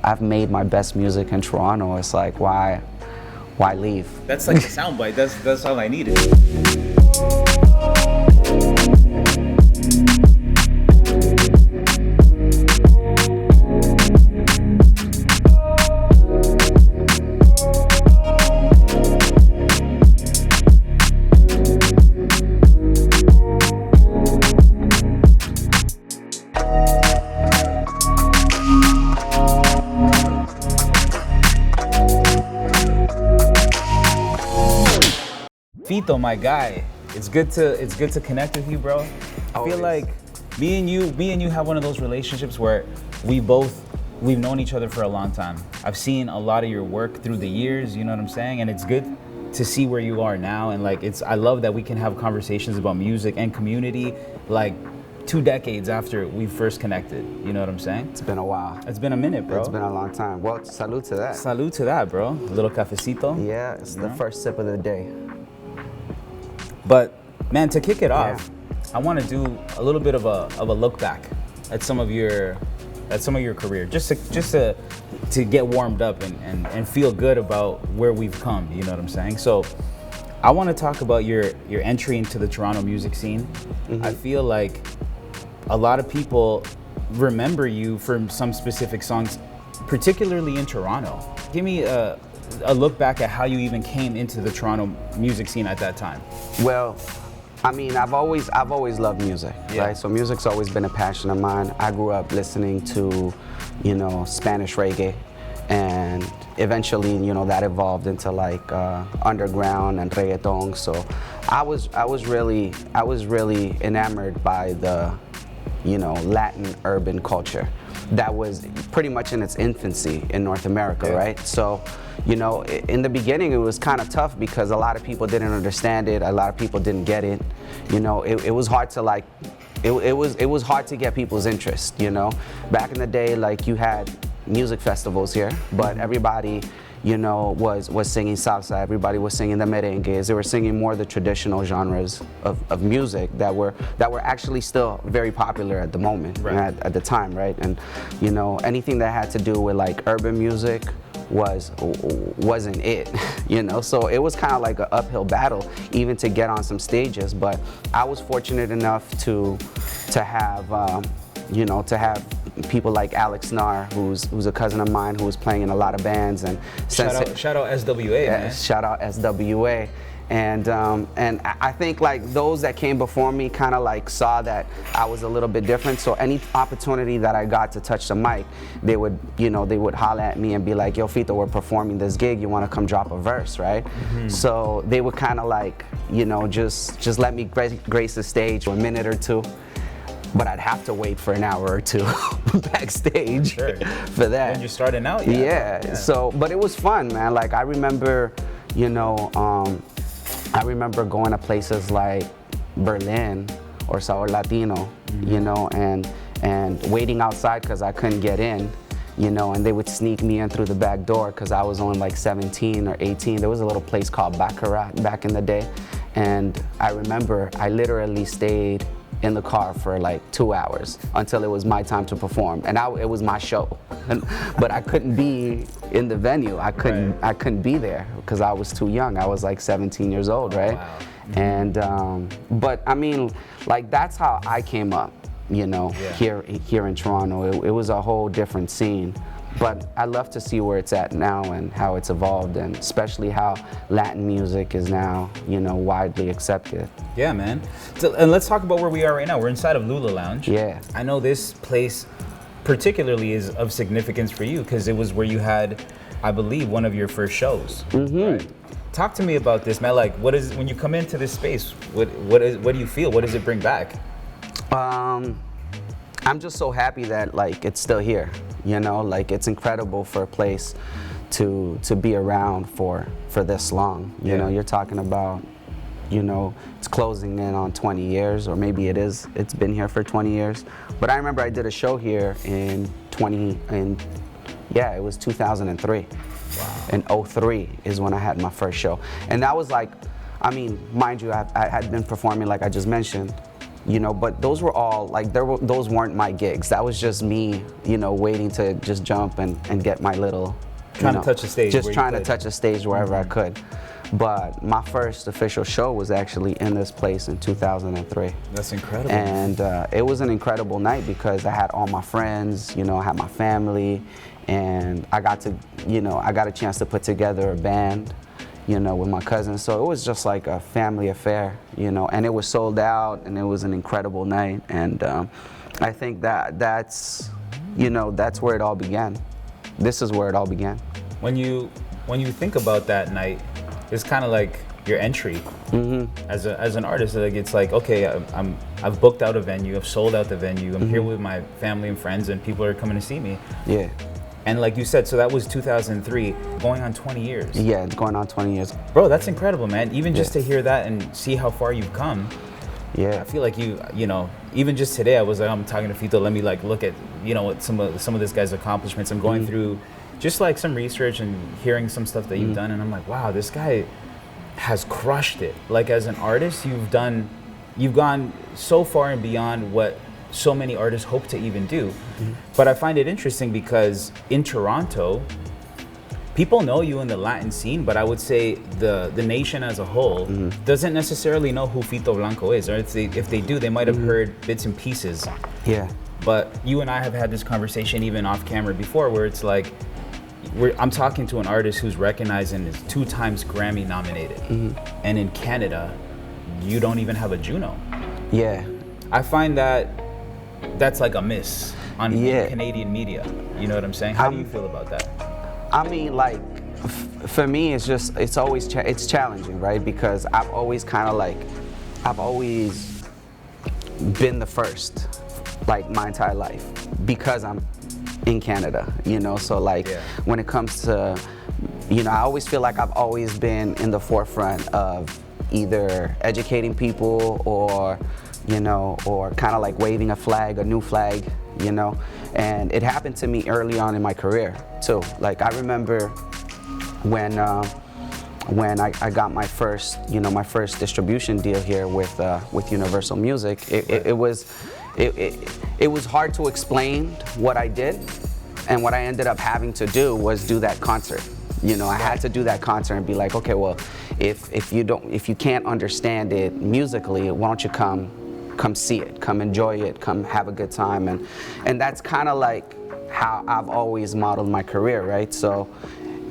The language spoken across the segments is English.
I've made my best music in Toronto. It's like, why leave? That's like a soundbite. That's all I needed. Fito, my guy, it's good to connect with you, bro. I feel like me and you have one of those relationships where we've known each other for a long time. I've seen a lot of your work through the years, you know what I'm saying? And it's good to see where you are now. And like, I love that we can have conversations about music and community, like 2 decades after we first connected. You know what I'm saying? It's been a while. It's been a minute, bro. It's been a long time. Well, salute to that. Salute to that, bro. A little cafecito. Yeah, it's the first sip of the day. But man, to kick it off, I want to do a little bit of a look back at some of your career, just to get warmed up and feel good about where we've come. You know what I'm saying? So I want to talk about your entry into the Toronto music scene. Mm-hmm. I feel like a lot of people remember you from some specific songs, particularly in Toronto. Give me a look back at how you even came into the Toronto music scene at that time. Well, I mean, I've always loved music, right? So music's always been a passion of mine. I grew up listening to, Spanish reggae, and eventually, that evolved into like underground and reggaeton. So I was really enamored by the, Latin urban culture that was pretty much in its infancy in North America, right? So, in the beginning it was kind of tough because a lot of people didn't understand it, a lot of people didn't get it. It was hard to like, it was hard to get people's interest, Back in the day, like, you had music festivals here, but everybody, was singing salsa, everybody was singing the merengues, they were singing more of the traditional genres of music that were actually still very popular at the moment, at the time, right? And, anything that had to do with like urban music wasn't it, So it was kind of like an uphill battle even to get on some stages, but I was fortunate enough to have people like Alex Narvaez, who's a cousin of mine who was playing in a lot of bands, and shout out SWA, man. Shout out SWA. And I think like those that came before me kind of like saw that I was a little bit different. So any opportunity that I got to touch the mic, they would holler at me and be like, "Yo, Fito, we're performing this gig. You want to come drop a verse, right?" Mm-hmm. So they would kind of like, just let me grace the stage for a minute or two. But I'd have to wait for an hour or two backstage for that. When you're starting out, yeah. So, but it was fun, man. Like I remember, going to places like Berlin or Sabor Latino, and waiting outside because I couldn't get in, and they would sneak me in through the back door because I was only like 17 or 18. There was a little place called Baccarat back in the day, and I remember I literally stayed in the car for like 2 hours until it was my time to perform, and it was my show, but I couldn't be in the venue. I couldn't be there because I was too young. I was like 17 years old, right? Wow. And but I mean, like that's how I came up, here in Toronto. It was a whole different scene. But I love to see where it's at now and how it's evolved, and especially how Latin music is now, widely accepted. Yeah, man. So, and let's talk about where we are right now. We're inside of Lula Lounge. Yeah. I know this place particularly is of significance for you because it was where you had, I believe, one of your first shows. Mm-hmm. Right? Talk to me about this, man. Like, when you come into this space, what do you feel? What does it bring back? I'm just so happy that like it's still here. Like it's incredible for a place to be around for this long. You know, you're talking about, it's closing in on 20 years, or maybe it's been here for 20 years. But I remember I did a show here it was 2003. Wow. In 2003 is when I had my first show. And that was like, I mean, mind you, I had been performing, like I just mentioned, but those were all like those weren't my gigs. That was just me, waiting to just jump and get my little Trying to touch a stage. just trying to touch a stage wherever I could. But my first official show was actually in this place in 2003. That's incredible. And it was an incredible night because I had all my friends, I had my family, and I got a chance to put together a band, with my cousins. So it was just like a family affair, and it was sold out, and it was an incredible night. And I think that's where it all began. This is where it all began. When you think about that night, it's kind of like your entry as an artist. Like it's like, okay, I've booked out a venue, I've sold out the venue, I'm here with my family and friends, and people are coming to see me. Yeah. And like you said, so that was 2003, going on 20 years. Yeah, it's going on 20 years. Bro, that's incredible, man. Even just to hear that and see how far you've come. Yeah. I feel like even just today, I'm talking to Fito, let me like look at, what some of this guy's accomplishments. I'm going through just like some research and hearing some stuff that you've done, and I'm like, wow, this guy has crushed it. Like as an artist, you've gone so far and beyond what so many artists hope to even do. But I find it interesting because in Toronto, people know you in the Latin scene, but I would say the nation as a whole doesn't necessarily know who Fito Blanko is, or if they do, they might have heard bits and pieces. Yeah. But you and I have had this conversation even off camera before, where it's like, I'm talking to an artist who's recognized and is 2 times Grammy nominated. And in Canada, you don't even have a Juno. Yeah. I find that's like a miss on Canadian media. You know what I'm saying? How do you feel about that? I mean, like, for me, it's always it's challenging, right? Because I've always been the first, like my entire life, because I'm in Canada, so like when it comes to, I always feel like I've always been in the forefront of either educating people or kind of like waving a new flag, and it happened to me early on in my career too. Like I remember when I got my first distribution deal here with Universal Music, it was hard to explain what I did, and what I ended up having to do was do that concert. I had to do that concert and be like, okay, well, if you can't understand it musically, why don't you come see it, come enjoy it, come have a good time, and that's kind of like how I've always modeled my career, right? So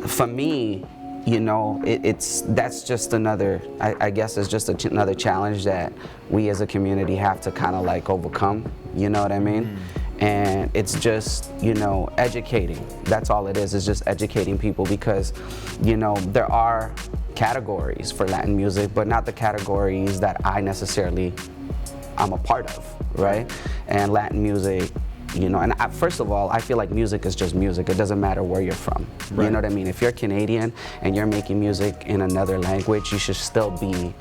for me, that's just another, I guess it's just another challenge that we as a community have to kind of like overcome, you know what I mean? And it's just, educating. That's all it is. It's just educating people because, there are categories for Latin music, but not the categories that I'm a part of, right? And Latin music, first of all, I feel like music is just music. It doesn't matter where you're from. Right. You know what I mean? If you're Canadian and you're making music in another language, you should still be,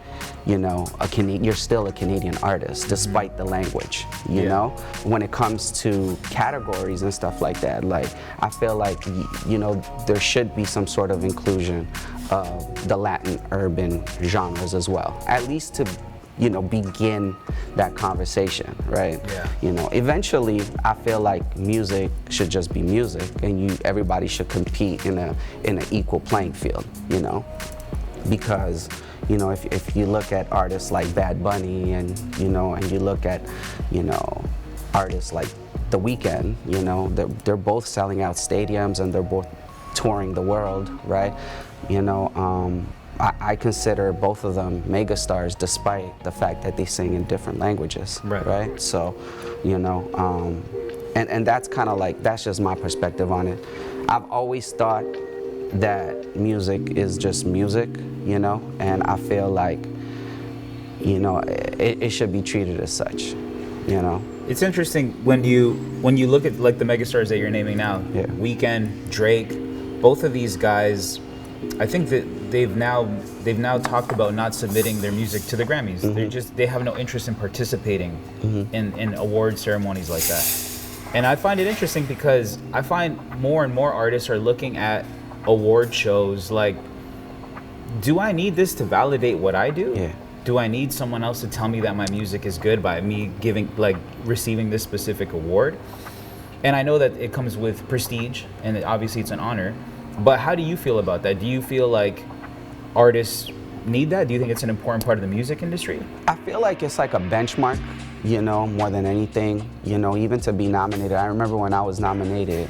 you're still a Canadian artist, despite the language, you know? When it comes to categories and stuff like that, like, I feel like, there should be some sort of inclusion of the Latin urban genres as well, at least to begin that conversation, right? Yeah. Eventually, I feel like music should just be music, and everybody should compete in an equal playing field, because if you look at artists like Bad Bunny and and you look at artists like The Weeknd, they're both selling out stadiums and they're both touring the world, right? I consider both of them megastars, despite the fact that they sing in different languages, right? So, and that's kind of like, that's just my perspective on it. I've always thought that music is just music, and I feel like, it should be treated as such, It's interesting when you look at like the megastars that you're naming now, Weeknd, Drake, both of these guys, I think that they've now talked about not submitting their music to the Grammys. They have no interest in participating in award ceremonies like that. And I find it interesting because I find more and more artists are looking at award shows like, do I need this to validate what I do? Yeah. do I need someone else to tell me that my music is good by me receiving this specific award? And I know that it comes with prestige, and obviously it's an honor. But how do you feel about that? Do you feel like artists need that? Do you think it's an important part of the music industry? I feel like it's like a benchmark, more than anything, even to be nominated. I remember when I was nominated,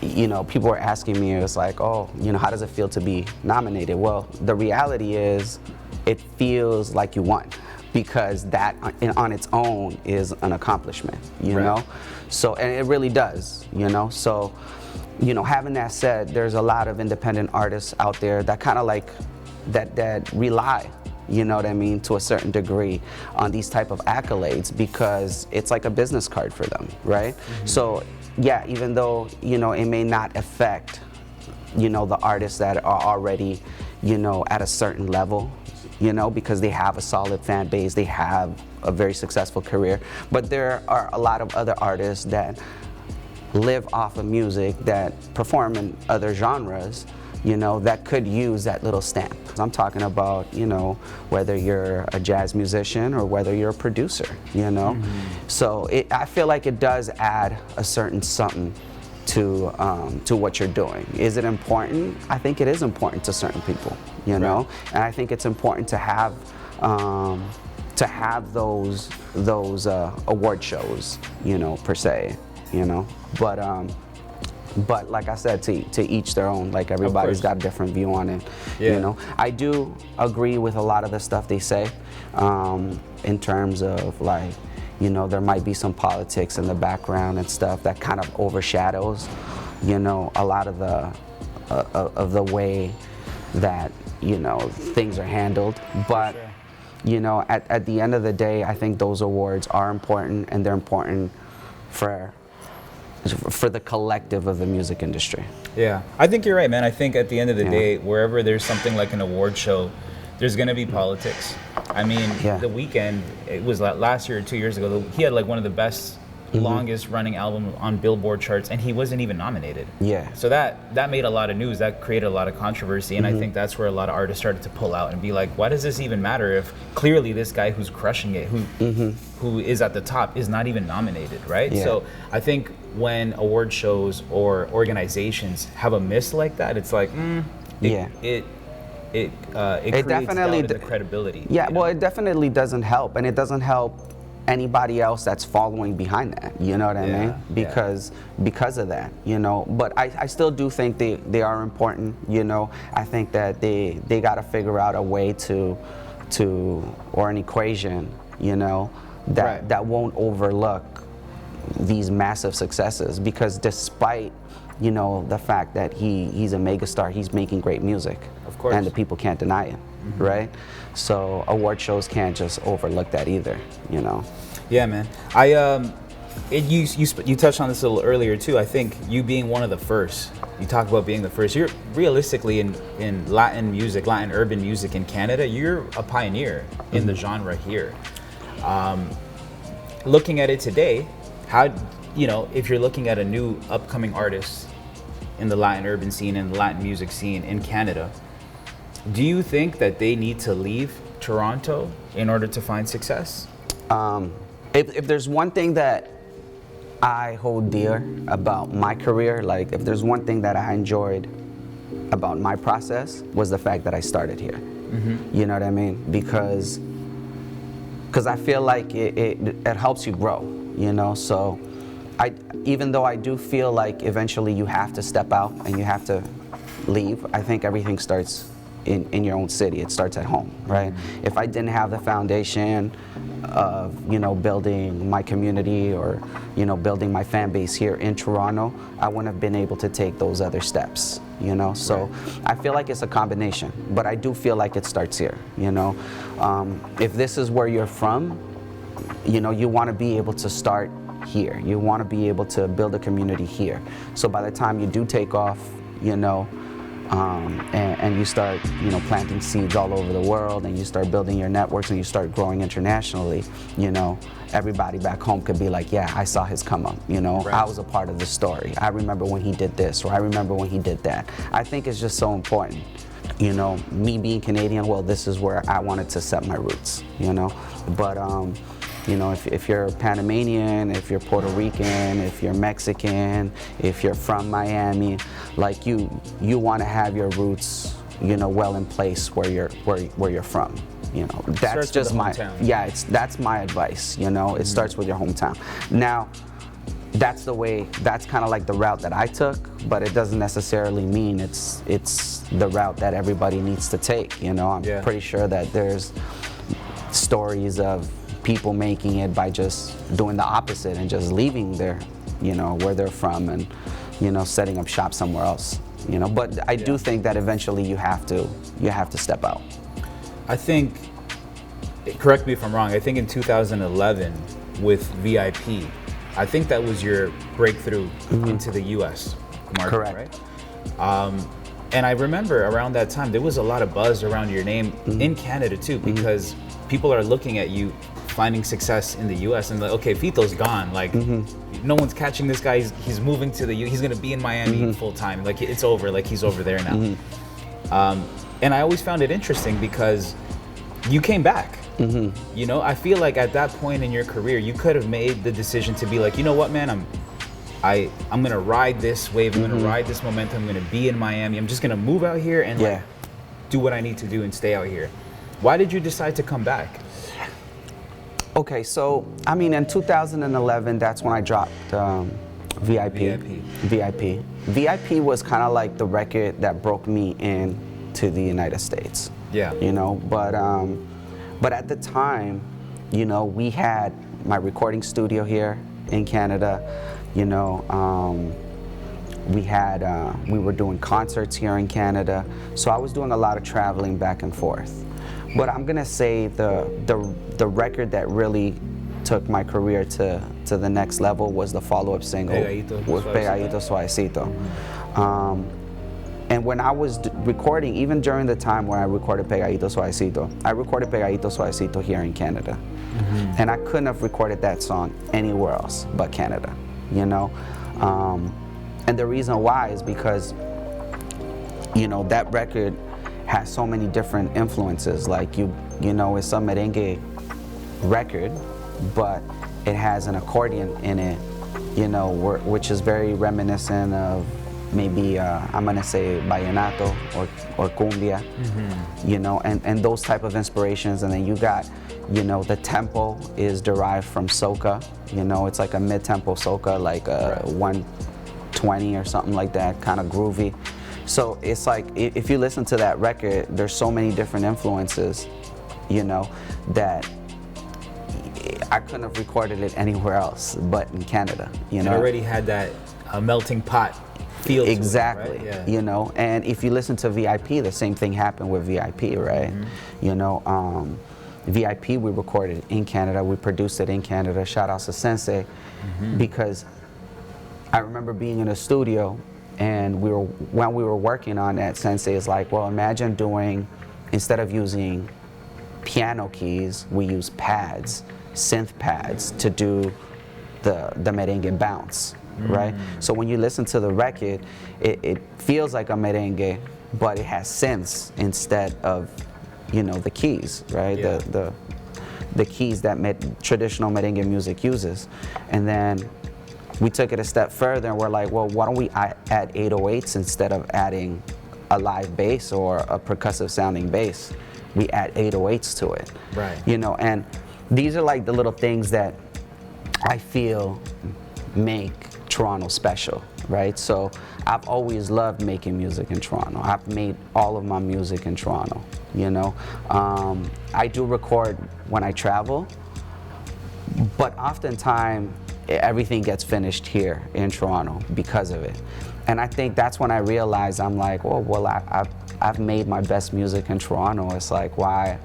people were asking me, it was like, oh, how does it feel to be nominated? Well, the reality is it feels like you won, because that on its own is an accomplishment, Right. So, and it really does, so, having that said, there's a lot of independent artists out there that kind of like, that rely, to a certain degree on these type of accolades, because it's like a business card for them, right? Mm-hmm. So, yeah, even though, it may not affect, the artists that are already, at a certain level, because they have a solid fan base, they have a very successful career. But there are a lot of other artists that live off of music, that perform in other genres, that could use that little stamp. I'm talking about, whether you're a jazz musician or whether you're a producer, Mm-hmm. So I feel like it does add a certain something to what you're doing. Is it important? I think it is important to certain people, Right. And I think it's important to have those award shows, per se, But like I said, to each their own. Like, everybody's got a different view on it. Yeah. I do agree with a lot of the stuff they say, in terms of like, there might be some politics in the background and stuff that kind of overshadows, a lot of the way that things are handled. But Sure. at the end of the day, I think those awards are important, and they're important for the collective of the music industry. Yeah, I think you're right, man. I think at the end of the Yeah. day, wherever there's something like an award show, there's gonna be politics. I mean, Yeah. The Weeknd, it was last year or 2 years ago, he had like one of the best, Mm-hmm. longest running album on Billboard charts, and he wasn't even nominated. Yeah. So that made a lot of news, that created a lot of controversy, and Mm-hmm. I think that's where a lot of artists started to pull out and be like, why does this even matter if clearly this guy who's crushing it, who is at the top, is not even nominated, right? Yeah. So I think when award shows or organizations have a miss like that, it's like, Yeah. it creates definitely doubt in the credibility. Yeah, you know? well, it definitely doesn't help, and it doesn't help anybody else that's following behind that. You know what I Yeah, mean? yeah. Because of that, But I still do think they are important. I think that they got to figure out a way to or an equation, Right. that won't overlook these massive successes, because despite the fact that he's a megastar, he's making great music. Of course. And the people can't deny it, right? So award shows can't just overlook that either, Yeah, man. You touched on this a little earlier too. I think you being one of the first. You talk about being the first. You're realistically in Latin music, Latin urban music in Canada. You're a pioneer in the genre here. Looking at it today, if you're looking at a new upcoming artist in the Latin urban scene and the Latin music scene in Canada, do you think that they need to leave Toronto in order to find success? If there's one thing that I hold dear about my career, like if there's one thing that I enjoyed about my process, was the fact that I started here. Mm-hmm. You know what I mean? Because I feel like it helps you grow, So even though I do feel like eventually you have to step out and you have to leave, I think everything starts in your own city. It starts at home, right? If I didn't have the foundation of, building my community or, building my fan base here in Toronto, I wouldn't have been able to take those other steps, So I feel like it's a combination, but I do feel like it starts here, If this is where you're from, you want to be able to start here. You want to be able to build a community here. So by the time you do take off, and you start, planting seeds all over the world, and you start building your networks, and you start growing internationally, everybody back home could be like, yeah, I saw his come up, Right. I was a part of the story. I remember when he did this, or I remember when he did that. I think it's just so important you know, me being Canadian, well, this is where I wanted to set my roots, you know. But, you know, if you're Panamanian, if you're Puerto Rican, if you're Mexican, if you're from Miami, like you want to have your roots, you know, well in place where you're from. You know, that's just my that's my advice. You know, it starts with your hometown. Now, that's kind of like the route that I took, but it doesn't necessarily mean it's the route that everybody needs to take. You know, I'm pretty sure that there's stories of people making it by just doing the opposite and just leaving their, you know, where they're from and, you know, setting up shop somewhere else. You know, but I do think that eventually you have to step out. I think, correct me if I'm wrong, I think in 2011 with VIP, I think that was your breakthrough into the US market, Correct. right? And I remember around that time, there was a lot of buzz around your name in Canada too, because people are looking at you finding success in the US and like, okay, Fito's gone. Like, no one's catching this guy. He's moving to the he's gonna be in Miami full time. Like, it's over. Like, he's over there now. And I always found it interesting because you came back. You know, I feel like at that point in your career, you could have made the decision to be like, you know what, man, I'm gonna ride this wave. I'm gonna ride this momentum. I'm gonna be in Miami. I'm just gonna move out here and like, do what I need to do and stay out here. Why did you decide to come back? Okay, so I mean, in 2011, that's when I dropped VIP. VIP was kind of like the record that broke me into the United States. Yeah. You know, but at the time, you know, we had my recording studio here in Canada. You know, we were doing concerts here in Canada, so I was doing a lot of traveling back and forth. But I'm gonna say the record that really took my career to the next level was the follow-up single with Pegadito Suavecito. And when I was recording, even during the time when I recorded Pegadito Suavecito, I recorded Pegadito Suavecito here in Canada. And I couldn't have recorded that song anywhere else but Canada, you know? And the reason why is because, you know, that record has so many different influences. Like, you know, it's a merengue record, but it has an accordion in it, you know, which is very reminiscent of maybe, I'm gonna say vallenato or cumbia, you know, and those type of inspirations. And then you got, you know, the tempo is derived from soca, you know, it's like a mid-tempo soca, like a 120 or something like that, kind of groovy. So it's like, if you listen to that record, there's so many different influences, you know, that I couldn't have recorded it anywhere else but in Canada, you know. It already had that melting pot feel exactly, to it, right? You know, and if you listen to VIP, the same thing happened with VIP, right? You know, VIP we recorded in Canada, we produced it in Canada, shout out to Sensei, because I remember being in a studio and when we were working on that, Sensei is like, well, imagine doing, instead of using piano keys, we use pads, synth pads to do the merengue bounce, right? So when you listen to the record, it feels like a merengue, but it has synths instead of, you know, the keys, right? The keys that traditional merengue music uses. And then we took it a step further and we're like, well, why don't we add 808s instead of adding a live bass or a percussive sounding bass? We add 808s to it. Right. You know, and these are like the little things that I feel make Toronto special, right? So I've always loved making music in Toronto. I've made all of my music in Toronto, you know. I do record when I travel, but oftentimes everything gets finished here in Toronto because of it. And I think that's when I realized, I'm like, oh, well, I've made my best music in Toronto. It's like, why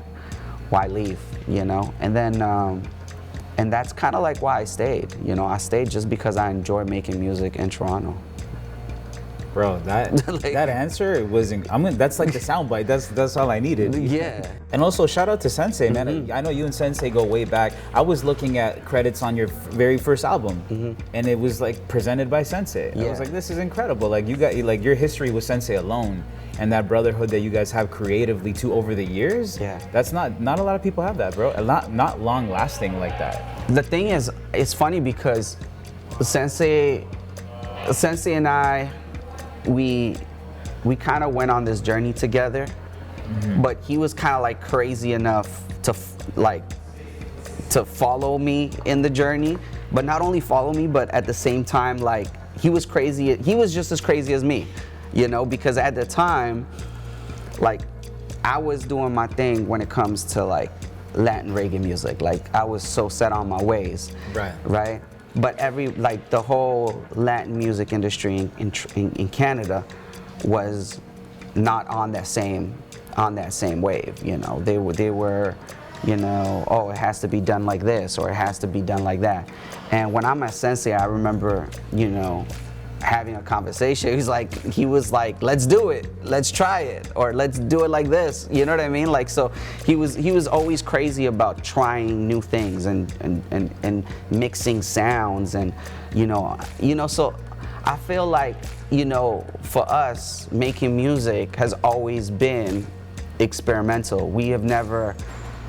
leave, you know? And then, and that's kind of like why I stayed. You know, I stayed just because I enjoy making music in Toronto. Bro, that Like, that answer wasn't. That's like the soundbite. That's all I needed. Yeah. And also shout out to Sensei, man. I know you and Sensei go way back. I was looking at credits on your very first album, and it was like presented by Sensei. I was like, this is incredible. Like, you got, like, your history with Sensei alone and that brotherhood that you guys have creatively too over the years. Yeah. That's not a lot of people have that, bro. Not long lasting like that. The thing is, it's funny because Sensei and I, we kind of went on this journey together, but he was kind of like crazy enough to follow me in the journey, but not only follow me, but at the same time, like, he was crazy. He was just as crazy as me, you know, because at the time, like, I was doing my thing when it comes to like Latin reggae music. Like, I was so set on my ways. Right. But the whole Latin music industry in Canada was not on that same wave. You know, they were, you know, oh, it has to be done like this or it has to be done like that. And when I'm at Sensei, I remember, you know, having a conversation. He was like, let's do it, let's try it, or let's do it like this. You know what I mean? Like, so he was always crazy about trying new things and mixing sounds and you know. So I feel like, you know, for us, making music has always been experimental. We have never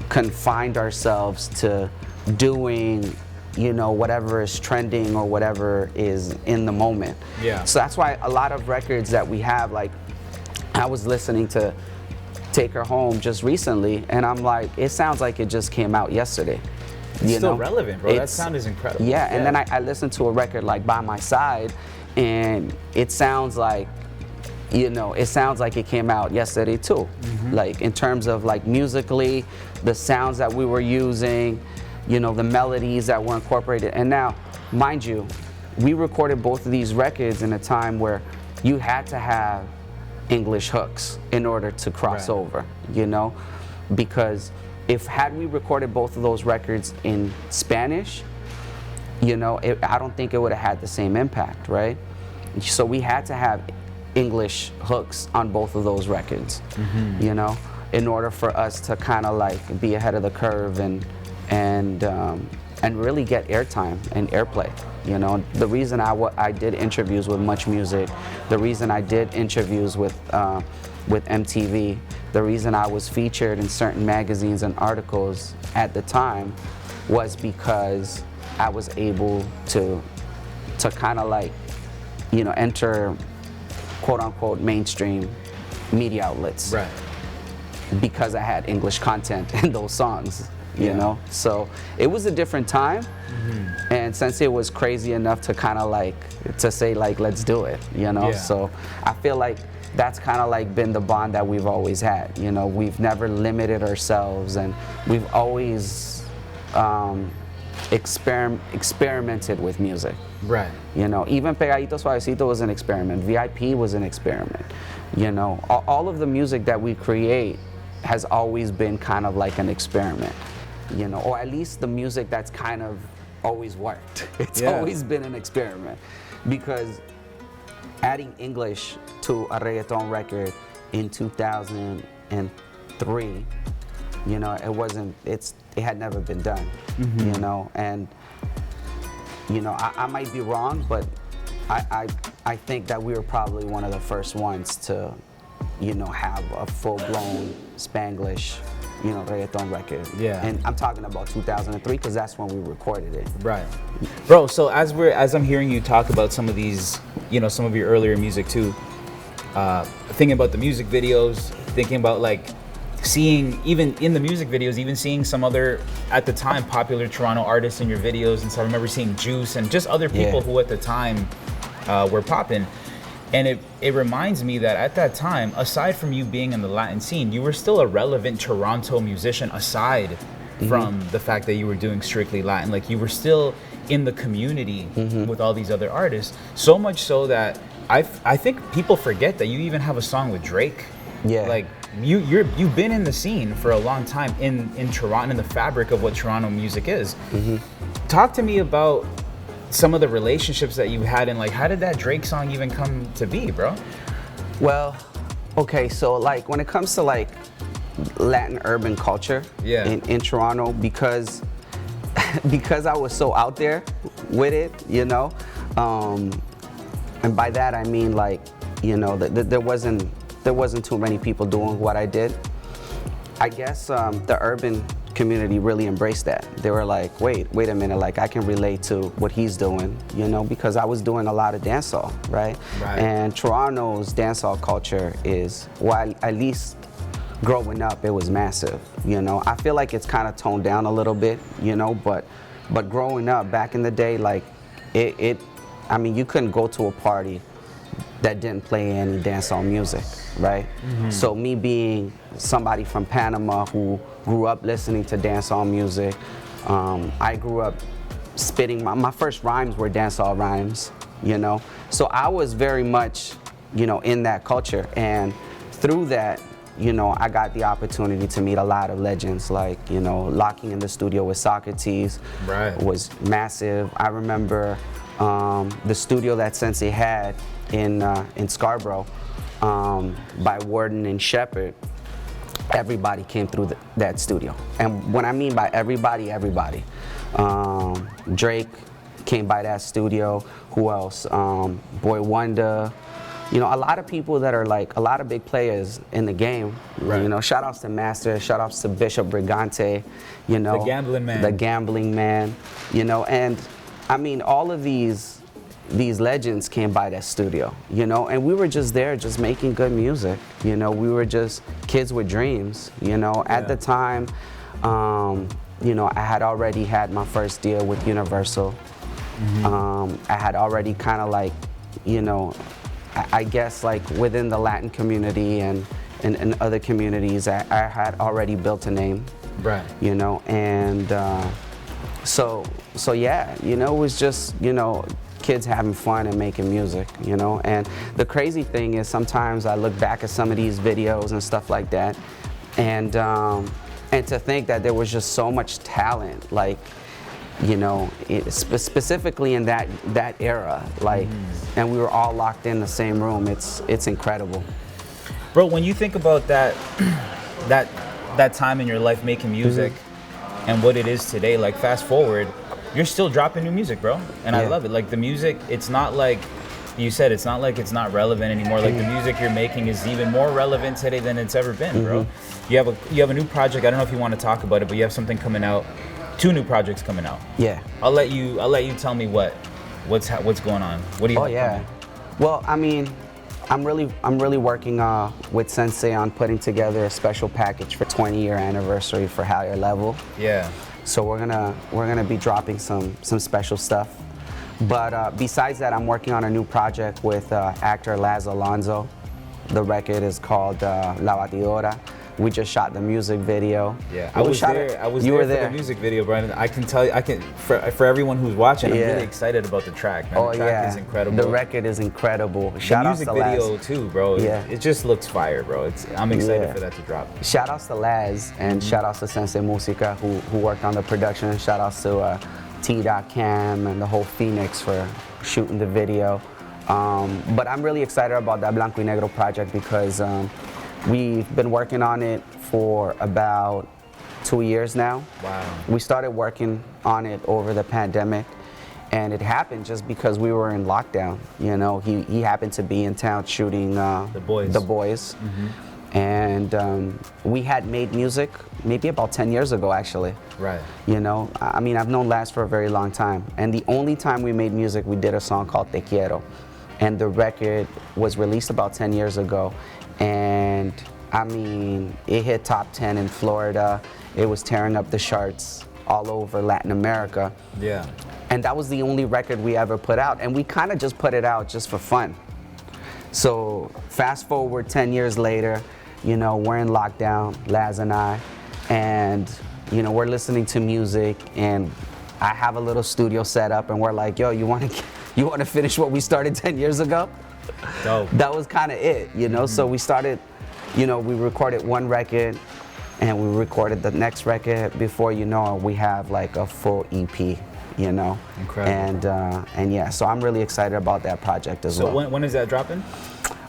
confined ourselves to doing, you know, whatever is trending or whatever is in the moment. Yeah. So that's why a lot of records that we have, like, I was listening to Take Her Home just recently, and I'm like, it sounds like it just came out yesterday. It's still relevant, bro. That sound is incredible. Yeah, and then I listened to a record like By My Side, and it sounds like, you know, it sounds like it came out yesterday too. Like, in terms of like musically, the sounds that we were using, you know, the melodies that were incorporated. And now, mind you, we recorded both of these records in a time where you had to have English hooks in order to cross over, you know, because had we recorded both of those records in Spanish, you know, I don't think it would have had the same impact, right? So we had to have English hooks on both of those records, you know, in order for us to kind of like be ahead of the curve and really get airtime and airplay. You know, the reason I did interviews with Much Music, the reason I did interviews with MTV, the reason I was featured in certain magazines and articles at the time was because I was able to kind of like, you know, enter quote unquote mainstream media outlets. Right. Because I had English content in those songs, you know? So it was a different time. And Sensei was crazy enough to kind of like, to say like, let's do it, you know? So I feel like that's kind of like been the bond that we've always had. You know, we've never limited ourselves, and we've always experimented with music. Right. You know, even Pegadito Suavecito was an experiment. VIP was an experiment. You know, all of the music that we create has always been kind of like an experiment. You know, or at least the music that's kind of always worked. It's always been an experiment, because adding English to a reggaeton record in 2003, you know, it had never been done, you know, and, you know, I might be wrong, but I think that we were probably one of the first ones to, you know, have a full-blown Spanglish, you know, reggaeton record. Yeah. And I'm talking about 2003 because that's when we recorded it. Right. Bro, so as I'm hearing you talk about some of these, you know, some of your earlier music too, thinking about the music videos, thinking about like seeing, even in the music videos, even seeing some other, at the time, popular Toronto artists in your videos. And so I remember seeing Juice and just other people who at the time were popping. And it reminds me that at that time, aside from you being in the Latin scene, you were still a relevant Toronto musician aside from the fact that you were doing strictly Latin. Like, you were still in the community with all these other artists. So much so that I think people forget that you even have a song with Drake. Yeah. Like, you've been in the scene for a long time in Toronto, in the fabric of what Toronto music is. Talk to me about some of the relationships that you had, and like, how did that Drake song even come to be, bro? Well, okay, so like when it comes to like Latin urban culture in Toronto, because I was so out there with it, you know, and by that I mean, like, you know, there wasn't there wasn't too many people doing what I did. I guess the urban community really embraced that. They were like, wait a minute, like I can relate to what he's doing, you know, because I was doing a lot of dancehall, right? And Toronto's dancehall culture is, well, at least growing up, it was massive, you know. I feel like it's kind of toned down a little bit, you know, but growing up back in the day, like I mean, you couldn't go to a party that didn't play any dancehall music, right? So me being somebody from Panama who grew up listening to dancehall music, I grew up spitting, my first rhymes were dancehall rhymes, you know? So I was very much, you know, in that culture, and through that, you know, I got the opportunity to meet a lot of legends, like, you know, locking in the studio with Socrates was massive. I remember the studio that Sensei had in Scarborough by Warden and Shepherd. Everybody came through that studio. And when I mean by everybody, Drake came by that studio. Who else? Boy Wonder. You know, a lot of people that are like, a lot of big players in the game. You know, shout outs to Master, shout outs to Bishop Brigante, you know. The Gambling Man. The Gambling Man, you know, and I mean, all of these legends came by that studio, you know, and we were just there just making good music, you know. We were just kids with dreams, you know. At the time, you know, I had already had my first deal with Universal. I had already kind of like, you know, I guess like within the Latin community and other communities, I had already built a name, you know, and so yeah, you know, it was just, you know, kids having fun and making music, you know. And the crazy thing is sometimes I look back at some of these videos and stuff like that, and to think that there was just so much talent, like, you know, specifically in that era, like, and we were all locked in the same room. It's incredible. Bro, when you think about that time in your life making music and what it is today, like fast forward, you're still dropping new music, bro. And I love it. Like the music, it's not like you said, it's not like it's not relevant anymore. Like the music you're making is even more relevant today than it's ever been, bro. You have a new project. I don't know if you want to talk about it, but you have something coming out. 2 new projects coming out. Yeah. I'll let you tell me what's going on. What do you have coming? Well, I mean, I'm really working with Sensei on putting together a special package for 20-year anniversary for Higher Level. Yeah. So we're gonna be dropping some special stuff. But besides that, I'm working on a new project with actor Laz Alonso. The record is called La Batidora. We just shot the music video. Yeah, I was there. I was there for the music video, Brandon. I can tell you, for everyone who's watching, I'm really excited about the track, man. The track is incredible. The record is incredible. Shout outs to Laz. The music video too, bro. Yeah. It just looks fire, bro. I'm excited for that to drop. Shout outs to Laz and shout outs to Sensei Musica who worked on the production. Shout outs to T.Cam and the whole Phoenix for shooting the video. But I'm really excited about that Blanco y Negro project because we've been working on it for about 2 years now. Wow. We started working on it over the pandemic, and it happened just because we were in lockdown. You know, he happened to be in town shooting The Boys. And we had made music maybe about 10 years ago, actually. Right. You know, I mean, I've known Laz for a very long time, and the only time we made music, we did a song called Te Quiero, and the record was released about 10 years ago. And I mean, it hit top 10 in Florida. It was tearing up the charts all over Latin America. Yeah. And that was the only record we ever put out. And we kind of just put it out just for fun. So fast forward 10 years later, you know, we're in lockdown, Laz and I, and, you know, we're listening to music, and I have a little studio set up, and we're like, yo, you want to finish what we started 10 years ago? Dope. That was kind of it, you know. So we started, you know, we recorded one record, and we recorded the next record. Before you know it, we have like a full EP, you know. Incredible. And yeah, so I'm really excited about that project as well. So when is that dropping?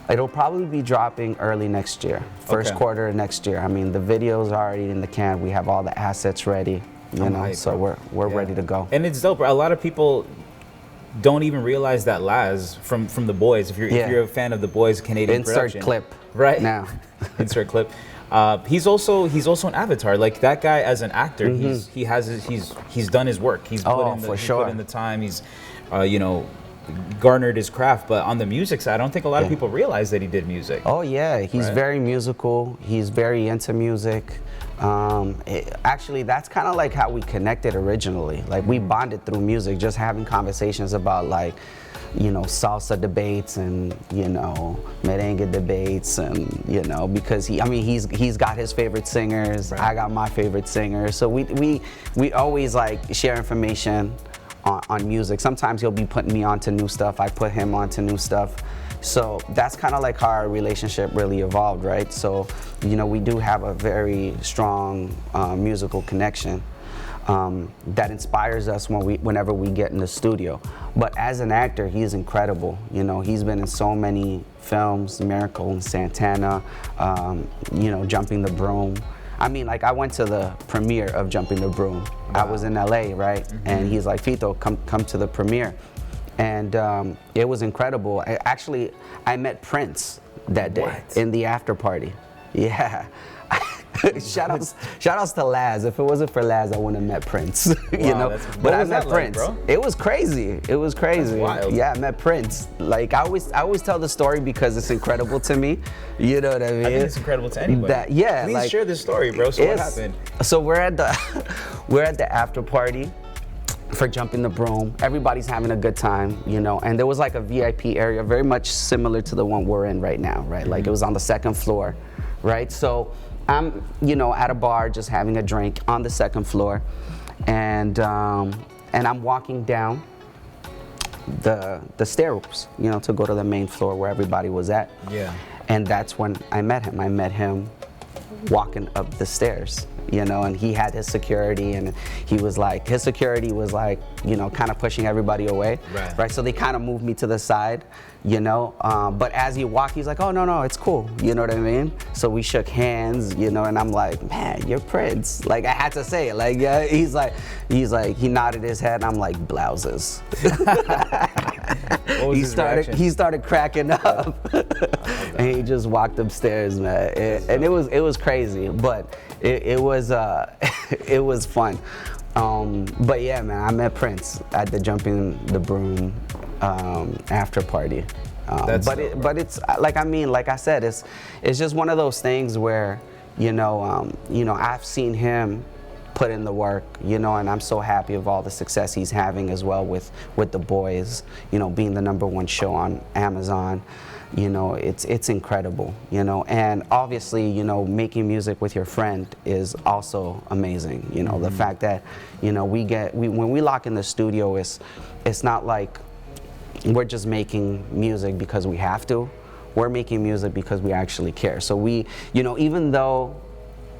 It'll probably be dropping early next year, first quarter of next year. I mean, the video's already in the can. We have all the assets ready, you know. So we're ready to go. And it's dope. A lot of people don't even realize that Laz from The Boys. If you're a fan of The Boys, Canadian Insert production, clip right now. Insert clip. He's also an Avatar. Like that guy as an actor, he's done his work. He's put in the time. He's garnered his craft. But on the music side, I don't think a lot of people realize that he did music. Oh yeah, he's very musical. He's very into music. Actually, that's kind of like how we connected originally. Like we bonded through music, just having conversations about like, salsa debates and, merengue debates and, because he's got his favorite singers. Right. I got my favorite singers. So we always like share information on music. Sometimes he'll be putting me onto new stuff. I put him onto new stuff. So that's kind of like how our relationship really evolved, right? So, we do have a very strong musical connection that inspires us whenever we get in the studio. But as an actor, he's incredible. He's been in so many films, Miracle in Santana, Jumping the Broom. I went to the premiere of Jumping the Broom. Wow. I was in LA, right? Mm-hmm. And he's like, Fito, come to the premiere. And it was incredible. I met Prince that day in the after party. Yeah. Shout outs to Laz. If it wasn't for Laz, I wouldn't have met Prince. But I met Prince. Like, bro? It was crazy. That's wild. Yeah, I met Prince. Like I always tell the story because it's incredible to me. You know what I mean? I think it's incredible to anybody. Please share this story, bro. So what happened? So we're at the after party for Jumping the Broom. Everybody's having a good time, and there was like a VIP area very much similar to the one we're in right now, right? Mm-hmm. Like it was on the second floor, right? So I'm, at a bar just having a drink on the second floor, and I'm walking down the stairs, to go to the main floor where everybody was at. Yeah. And that's when I met him. I met him walking up the stairs, and he had his security, and his security was like, kind of pushing everybody away, right? So they kind of moved me to the side, but as he walked, he's like, oh, no, it's cool, you know what I mean? So we shook hands, and I'm like, man, you're Prince. Like, I had to say it, like, yeah, he's like, he nodded his head, and I'm like, blouses. What was he started cracking up, and he just walked upstairs, man. And it was crazy, but it was it was fun. But yeah, man, I met Prince at the Jumping the Broom after party. But it's like I said, it's just one of those things where I've seen him put in the work, and I'm so happy of all the success he's having as well with The Boys, being the #1 show on Amazon. It's incredible, and obviously, making music with your friend is also amazing. Mm-hmm. The fact that, when we lock in the studio, it's not like we're just making music because we have to. We're making music because we actually care. So we, even though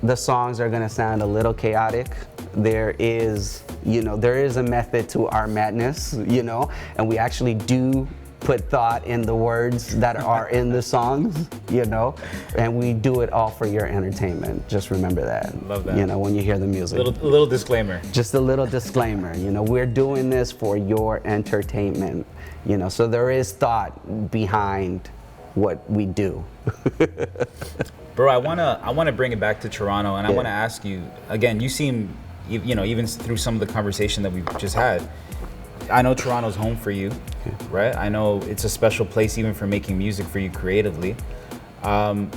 the songs are gonna sound a little chaotic, there is a method to our madness, and we actually do put thought in the words that are in the songs, and we do it all for your entertainment. Just remember that. Love that. When you hear the music. A little disclaimer. Just a little disclaimer. We're doing this for your entertainment. So there is thought behind what we do. Bro, I wanna bring it back to Toronto, and I wanna ask you again. You seem, even through some of the conversation that we've just had, I know Toronto's home for you, right? I know it's a special place even for making music for you creatively. When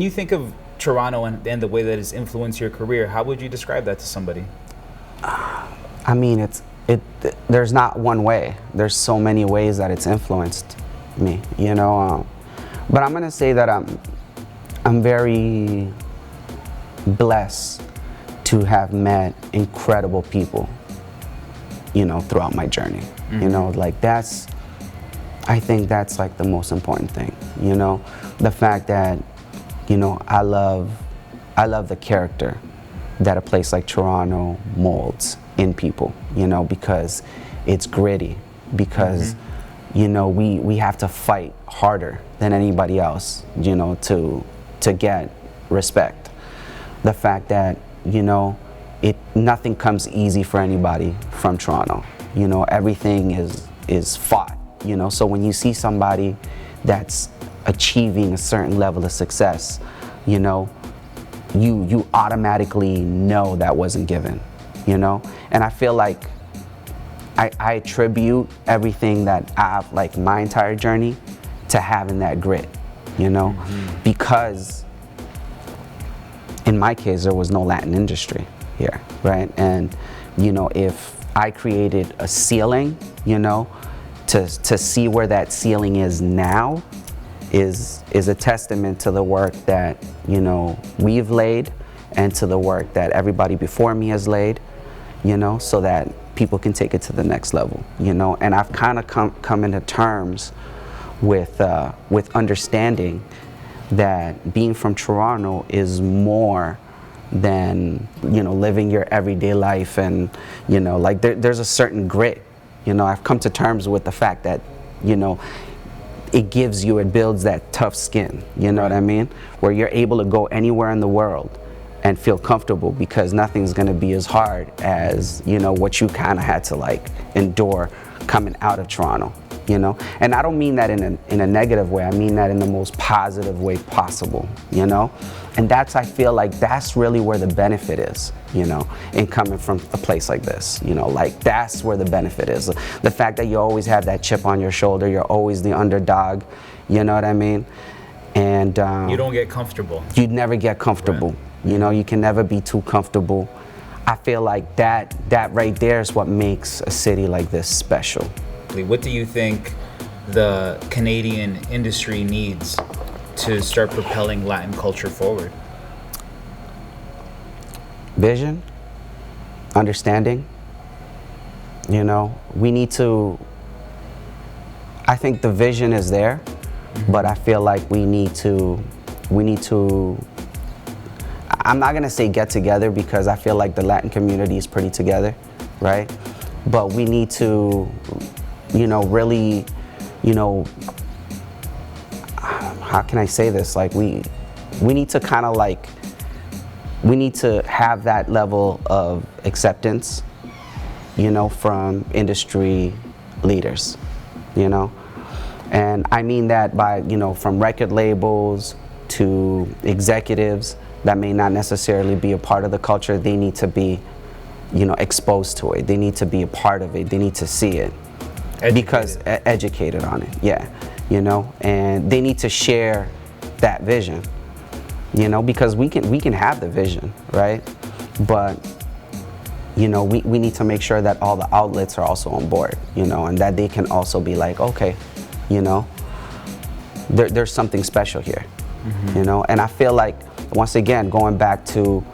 you think of Toronto and the way that it's influenced your career, how would you describe that to somebody? There's not one way. There's so many ways that it's influenced me, but I'm gonna say that I'm very blessed to have met incredible people, throughout my journey. Mm-hmm. I think that's like the most important thing, the fact that, I love the character that a place like Toronto molds in people, because it's gritty, because, mm-hmm. We have to fight harder than anybody else, to get respect. The fact that, nothing comes easy for anybody from Toronto. you know, everything is fought, you know. So when you see somebody that's achieving a certain level of success, you know, you automatically know that wasn't given, you know. And I feel like I attribute everything that I've, like my entire journey, to having that grit, you know, because in my case there was no Latin industry here, right? And you know, if I created a ceiling, you know, to see where that ceiling is now is a testament to the work that, you know, we've laid, and to the work that everybody before me has laid, you know, so that people can take it to the next level, you know. And I've kind of come into terms with understanding that being from Toronto is more than, you know, living your everyday life, and, you know, like there's a certain grit, you know. I've come to terms with the fact that, you know, it builds that tough skin, you know what I mean, where you're able to go anywhere in the world and feel comfortable, because nothing's going to be as hard as, you know, what you kind of had to like endure coming out of Toronto, you know. And I don't mean that in a negative way, I mean that in the most positive way possible, you know. And that's, I feel like that's really where the benefit is, you know, in coming from a place like this, you know, like that's where the benefit is. The fact that you always have that chip on your shoulder, you're always the underdog, you know what I mean? And you don't get comfortable. You'd never get comfortable. Right. You know, you can never be too comfortable. I feel like that right there is what makes a city like this special. What do you think the Canadian industry needs to start propelling Latin culture forward? Vision, understanding. You know, we need to, I think the vision is there, but I feel like we need to, I'm not gonna say get together, because I feel like the Latin community is pretty together, right? But we need to, you know, really, you know, how can I say this? Like we need to kind of like, we need to have that level of acceptance, you know, from industry leaders, you know? And I mean that by, you know, from record labels to executives that may not necessarily be a part of the culture. They need to be, you know, exposed to it. They need to be a part of it. They need to see it. Because educated on it, yeah, you know, and they need to share that vision, you know, because we can have the vision, right? But, you know, we need to make sure that all the outlets are also on board, you know, and that they can also be like, okay, you know, there's something special here, you know. And I feel like, once again, going back to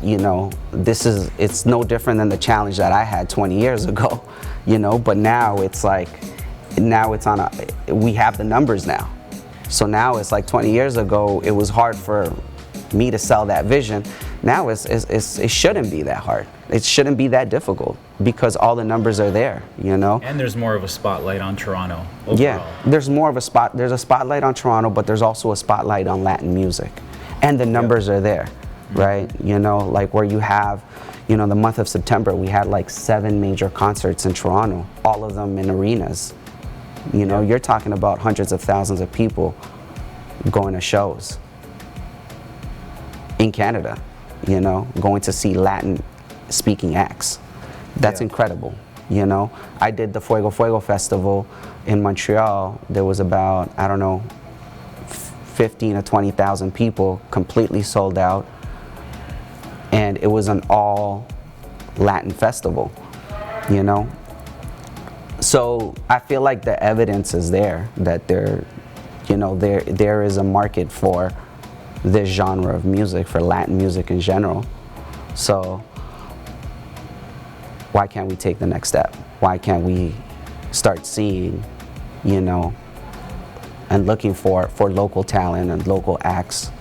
you know, it's no different than the challenge that I had 20 years ago, you know, but now it's like, we have the numbers now. So now it's like 20 years ago, it was hard for me to sell that vision. Now it shouldn't be that hard. It shouldn't be that difficult, because all the numbers are there, you know. And there's more of a spotlight on Toronto overall. Yeah, there's a spotlight on Toronto, but there's also a spotlight on Latin music. And the numbers are there, right? You know, like where you have, you know, the month of September, we had like 7 major concerts in Toronto, all of them in arenas. You know, you're talking about hundreds of thousands of people going to shows in Canada, you know, going to see Latin speaking acts. That's incredible, you know. I did the Fuego Fuego Festival in Montreal. There was about, I don't know, 15 or 20,000 people, completely sold out, and it was an all Latin festival, you know. So I feel like the evidence is there that there is a market for this genre of music, for Latin music in general. So why can't we take the next step? Why can't we start seeing, you know, and looking for local talent and local acts,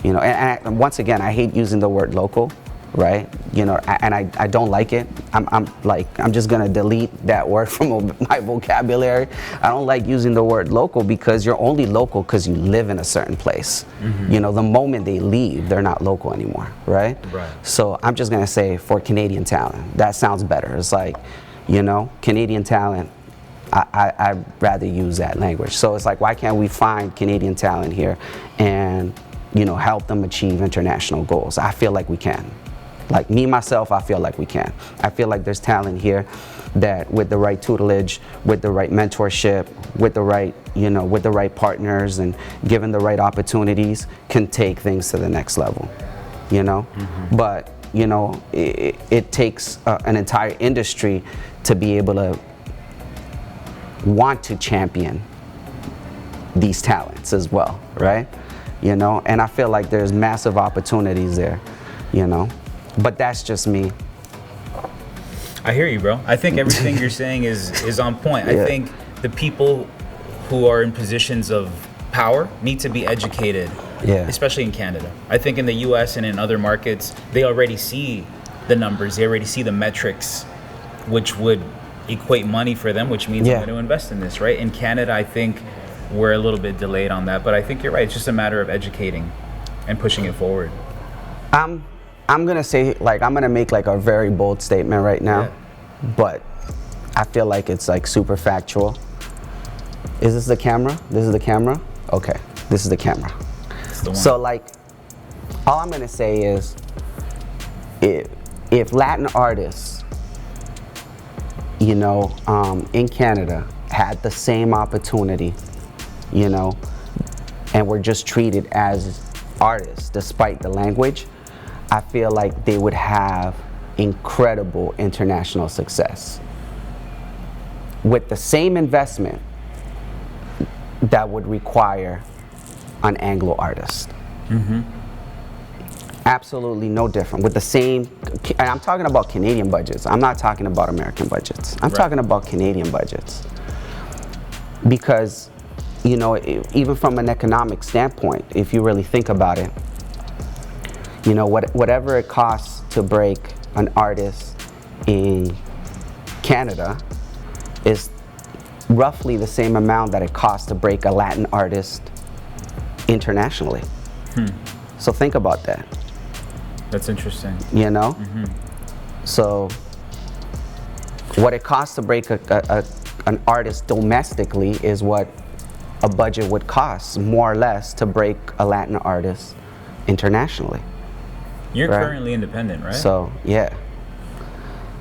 you know. And once again, I hate using the word local, right? You know, and I don't like it. I'm just gonna delete that word from my vocabulary. I don't like using the word local, because you're only local because you live in a certain place. You know, the moment they leave, they're not local anymore, right? So I'm just gonna say for Canadian talent. That sounds better. It's like, You know, Canadian talent, I'd rather use that language. So it's like, why can't we find Canadian talent here and, you know, help them achieve international goals? I feel like we can. Like me, myself, I feel like we can. I feel like there's talent here that with the right tutelage, with the right mentorship, with the right, you know, with the right partners and given the right opportunities can take things to the next level, you know? But, you know, it takes an entire industry to be able to want to champion these talents as well, right? You know, and I feel like there's massive opportunities there, you know, but that's just me. I hear you, bro. I think everything you're saying is on point. I think the people who are in positions of power need to be educated, especially in Canada. I think in the US and in other markets, they already see the numbers, they already see the metrics, which would equate money for them, which means I'm going to invest in this, right? In Canada, I think we're a little bit delayed on that, but I think you're right. It's just a matter of educating and pushing it forward. I'm gonna say, like, I'm gonna make like a very bold statement right now, but I feel like it's like super factual. Is this the camera? This is the camera? Okay, this is the camera. So like, all I'm gonna say is, if Latin artists, you know, in Canada had the same opportunity, you know, and were just treated as artists despite the language, I feel like they would have incredible international success. With the same investment that would require an Anglo artist. Absolutely no different. With the same, and I'm talking about Canadian budgets. I'm not talking about American budgets. I'm talking about Canadian budgets. Because, you know, even from an economic standpoint, if you really think about it, you know, whatever it costs to break an artist in Canada is roughly the same amount that it costs to break a Latin artist internationally. So think about that. That's interesting. You know? So what it costs to break an artist domestically is what a budget would cost, more or less, to break a Latin artist internationally. You're currently independent, right? So, yeah.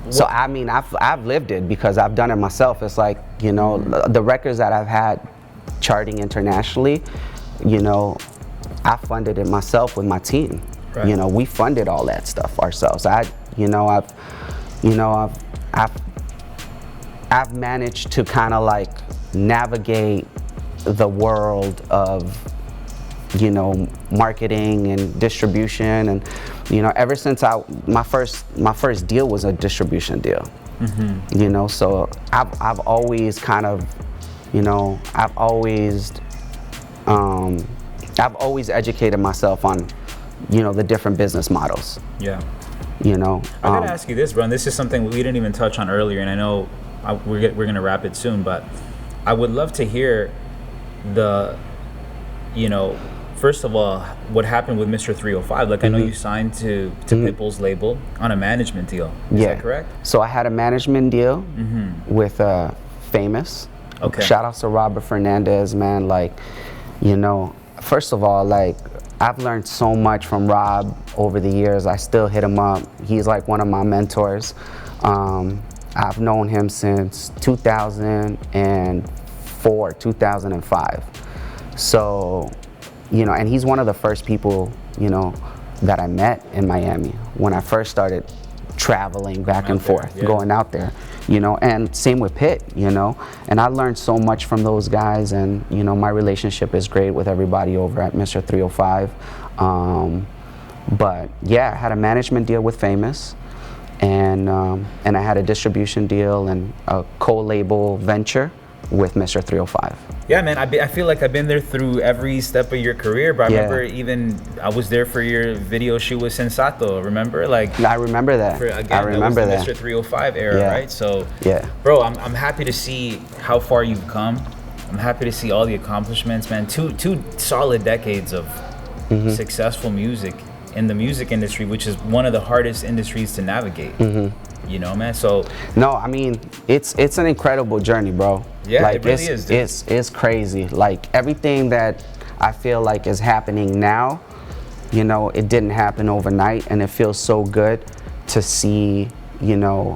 So, I mean, I've lived it because I've done it myself. It's like, you know, the records that I've had charting internationally, you know, I funded it myself with my team. You know, we funded all that stuff ourselves. I've managed to kind of like navigate the world of, you know, marketing and distribution, and, you know, ever since my first deal was a distribution deal. You know, so I've always kind of, you know, I've always educated myself on, you know, the different business models. You know, I gotta ask you this, bro. And this is something we didn't even touch on earlier, and I know we're gonna wrap it soon, but I would love to hear you know, first of all, what happened with Mr. 305? Like, I know you signed to Pitbull's label on a management deal. Is that correct? So I had a management deal with Famous. Shout out to Robert Fernandez, man. Like, you know, first of all, like, I've learned so much from Rob over the years. I still hit him up. He's like one of my mentors. I've known him since 2004, 2005. So, you know, and he's one of the first people, you know, that I met in Miami when I first started traveling back and forth, going out there, you know, and same with Pitt, you know, and I learned so much from those guys, and, you know, my relationship is great with everybody over at Mr. 305. But yeah, I had a management deal with Famous, and I had a distribution deal and a co-label venture with Mr. 305. Yeah, man, I feel like I've been there through every step of your career, but I remember even I was there for your video shoot with Sensato, remember? Like, I remember that. I remember that was the Mr. 305 era, right? So, bro, I'm happy to see how far you've come. I'm happy to see all the accomplishments, man. Two solid decades of successful music in the music industry, which is one of the hardest industries to navigate. You you know, man. So no, I mean, it's an incredible journey, bro. Yeah, like, it really is, dude. It's crazy. Like, everything that I feel like is happening now, you know, it didn't happen overnight, and it feels so good to see, you know,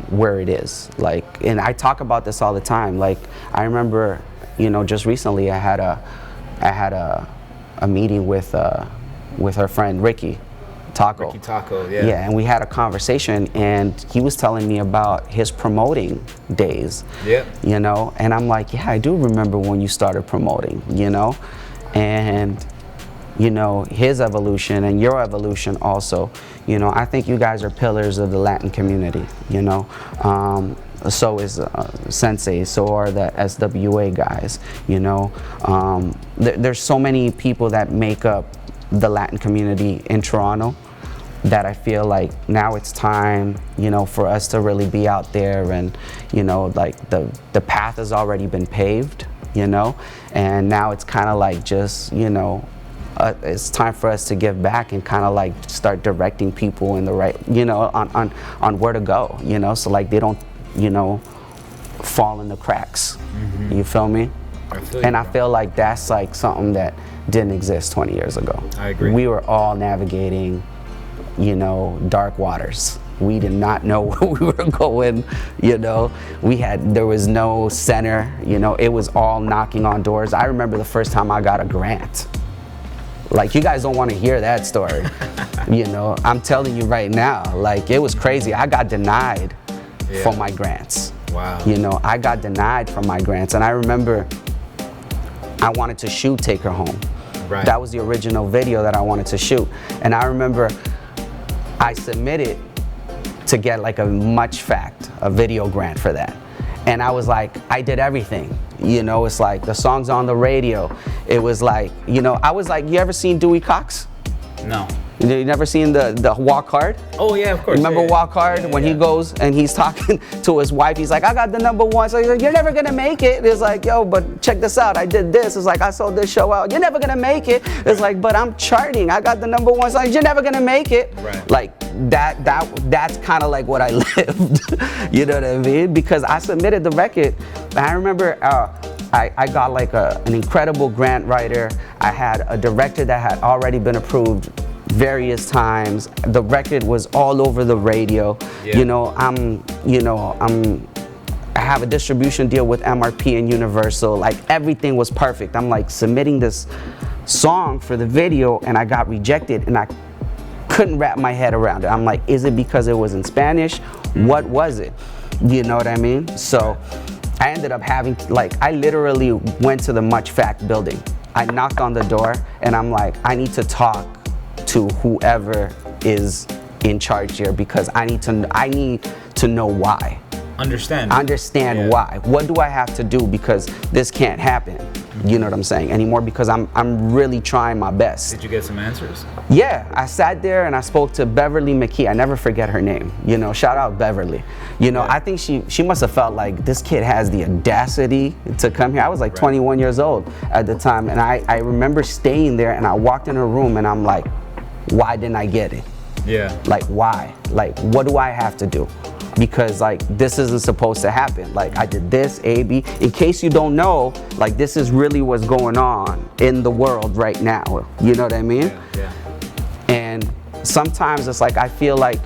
where it is. Like, and I talk about this all the time. Like, I remember, you know, just recently I had a meeting with her friend Ricky Taco. Ricky Taco, yeah. Yeah, and we had a conversation, and he was telling me about his promoting days. Yeah. You know, and I'm like, yeah, I do remember when you started promoting, you know, and you know, his evolution and your evolution also. You know, I think you guys are pillars of the Latin community, you know. So is Sensei, so are the SWA guys, you know. There's so many people that make up the Latin community in Toronto that I feel like now it's time, you know, for us to really be out there, and, you know, like the path has already been paved, you know, and now it's kind of like just, you know, it's time for us to give back and kind of like start directing people in the right, you know, on where to go, you know, so like they don't, you know, fall in the cracks. You feel me? I feel and you, I bro. feel like that's like something that didn't exist 20 years ago. I agree. We were all navigating, you know, dark waters. We did not know where we were going, you know. There was no center, you know, it was all knocking on doors. I remember the first time I got a grant. Like, you guys don't want to hear that story. You know, I'm telling you right now, like, it was crazy. I got denied for my grants. Wow. You know, I got denied from my grants, and I remember I wanted to shoot Take Her Home. Right. That was the original video that I wanted to shoot. And I remember I submitted to get like a video grant for that. And I was like, I did everything. You know, it's like the songs on the radio. It was like, you know, I was like, you ever seen Dewey Cox? No. You never seen the Walk Hard? Oh yeah, of course. Remember yeah, Walk Hard when he goes and he's talking to his wife? He's like, I got the #1. So he's like, you're never gonna make it. It's like, yo, but check this out. I did this. It's like, I sold this show out. You're never gonna make it. It's like, but I'm charting. I got the #1. So like, you're never gonna make it. Right. Like that's kind of like what I lived. You know what I mean? Because I submitted the record. And I remember I got like an incredible grant writer. I had a director that had already been approved various times. The record was all over the radio. Yeah. You know, I have a distribution deal with MRP and Universal. Like, everything was perfect. I'm like submitting this song for the video, and I got rejected, and I couldn't wrap my head around it. I'm like, is it because it was in Spanish? What was it? You know what I mean? So I ended up having, I literally went to the Much Fact building. I knocked on the door, and I'm like, I need to talk to whoever is in charge here, because I need to know why. Understand Yeah. Why. What do I have to do? Because this can't happen. You know what I'm saying? Anymore, because I'm really trying my best. Did you get some answers? Yeah, I sat there and I spoke to Beverly McKee. I never forget her name. You know, shout out Beverly. You know, I think she must have felt like this kid has the audacity to come here. I was like 21 years old at the time, and I remember staying there, and I walked in her room, and I'm like, why didn't I get it? Yeah. Like, why? Like, what do I have to do? Because like, this isn't supposed to happen. Like, I did this, A, B. In case you don't know, like, this is really what's going on in the world right now. You know what I mean? Yeah. And sometimes it's like, I feel like,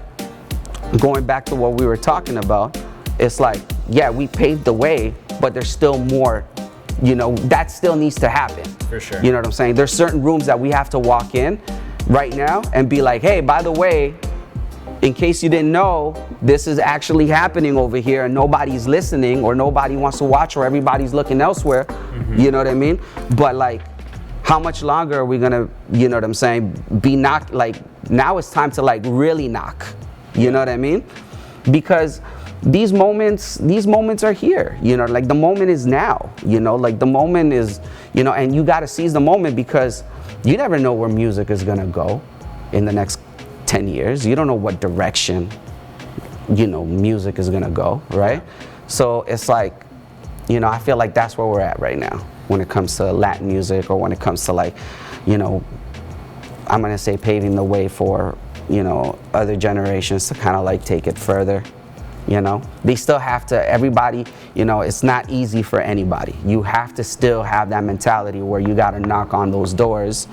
going back to what we were talking about, it's like, yeah, we paved the way, but there's still more, you know, that still needs to happen. For sure. You know what I'm saying? There's certain rooms that we have to walk in right now and be like, hey, by the way, in case you didn't know, this is actually happening over here, and nobody's listening, or nobody wants to watch, or everybody's looking elsewhere. You know what I mean? But like, how much longer are we gonna, you know what I'm saying, be knocked? Like, now it's time to like really knock. You know what I mean? Because these moments are here. You know, like, the moment is now. You know, like, the moment is, you know, and you gotta seize the moment, because you never know where music is gonna go in the next 10 years. You don't know what direction, you know, music is gonna go, right? So it's like, you know, I feel like that's where we're at right now when it comes to Latin music, or when it comes to, like, you know, I'm gonna say paving the way for, you know, other generations to kind of like take it further. You know, they still have to, everybody, you know, it's not easy for anybody. You have to still have that mentality where you got to knock on those doors,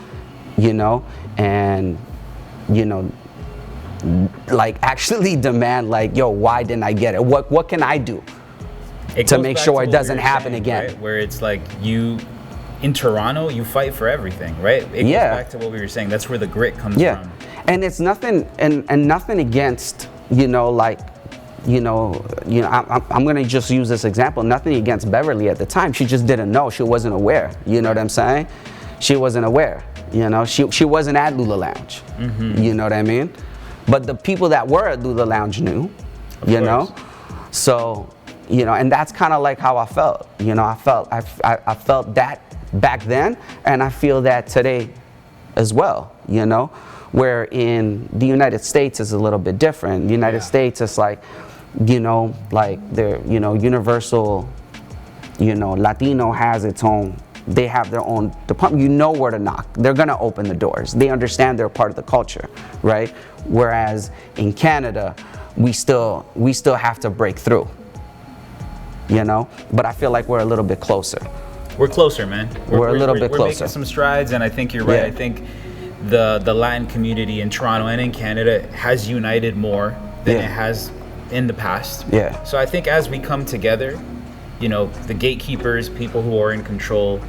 you know, and, you know, like actually demand like, yo, why didn't I get it? What can I do to make sure it doesn't happen again? Right? Where it's like you, in Toronto, you fight for everything, right? It goes back to what we were saying. That's where the grit comes from. And it's nothing, and nothing against, you know, like, I'm gonna just use this example. Nothing against Beverly at the time. She just didn't know. She wasn't aware. You know what I'm saying? She wasn't aware. You know, she wasn't at Lula Lounge. You know what I mean? But the people that were at Lula Lounge knew. You know, so you know, and that's kind of like how I felt. You know, I felt that back then, and I feel that today as well. You know, where in the United States is a little bit different. The United States is like, you know, like they're, you know, universal, you know, Latino has its own, they have their own department. You know where to knock. They're gonna open the doors. They understand they're part of the culture, right? Whereas in Canada, we still have to break through, you know? But I feel like we're a little bit closer. We're closer, man. We're a little bit closer. We're making some strides, and I think you're right. I think the Latin community in Toronto and in Canada has united more than it has in the past. So I think as we come together, you know, the gatekeepers, people who are in control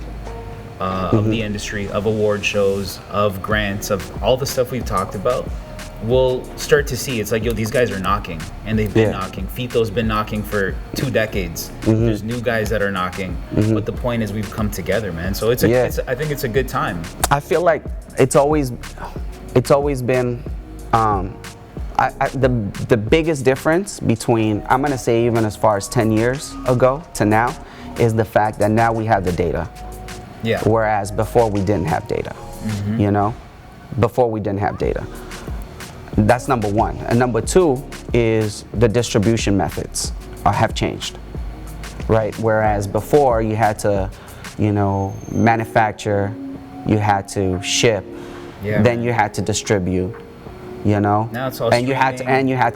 of the industry, of award shows, of grants, of all the stuff we've talked about, we'll start to see it's like, yo, these guys are knocking, and they've been knocking. Fito's been knocking for 2 decades. There's new guys that are knocking, but the point is we've come together, man. So it's I think it's a good time. I feel like it's always been the biggest difference between, I'm gonna say even as far as 10 years ago to now, is the fact that now we have the data. Whereas before we didn't have data. You know, before we didn't have data. That's number one. And number two is the distribution methods have changed, right? Whereas before you had to, you know, manufacture, you had to ship, then you had to distribute, you know? Now it's all and you had to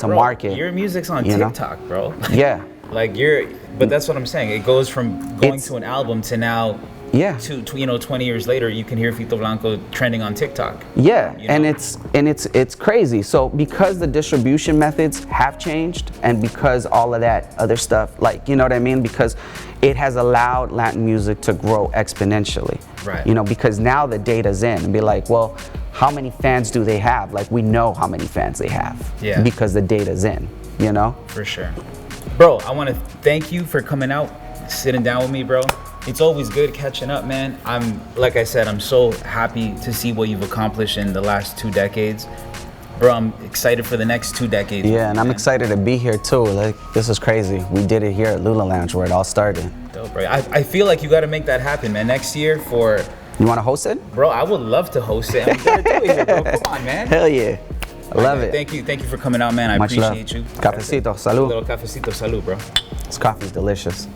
bro, market. Your music's on TikTok, bro. Like but that's what I'm saying. It goes from going to an album to now, to you know, 20 years later, you can hear Fito Blanko trending on TikTok. You know? And it's crazy. So because the distribution methods have changed, and because all of that other stuff, like, you know what I mean? Because it has allowed Latin music to grow exponentially. You know, because now the data's in, and be like, well, how many fans do they have? Like, we know how many fans they have. Because the data's in, you know? For sure. Bro, I want to thank you for coming out, sitting down with me, bro. It's always good catching up, man. Like I said, I'm so happy to see what you've accomplished in the last 2 decades. Bro, I'm excited for the next 2 decades. And I'm excited to be here too. Like, this is crazy. We did it here at Lula Lounge where it all started. Dope, bro. I feel like you got to make that happen, man. Next year for... You want to host it? Bro, I would love to host it. I'm gonna do it here, bro. Come on, man. Hell yeah. I love it. Thank you for coming out, man. I Much appreciate love. you. Cafecito, salud. A little cafecito, salud, bro. This coffee's delicious.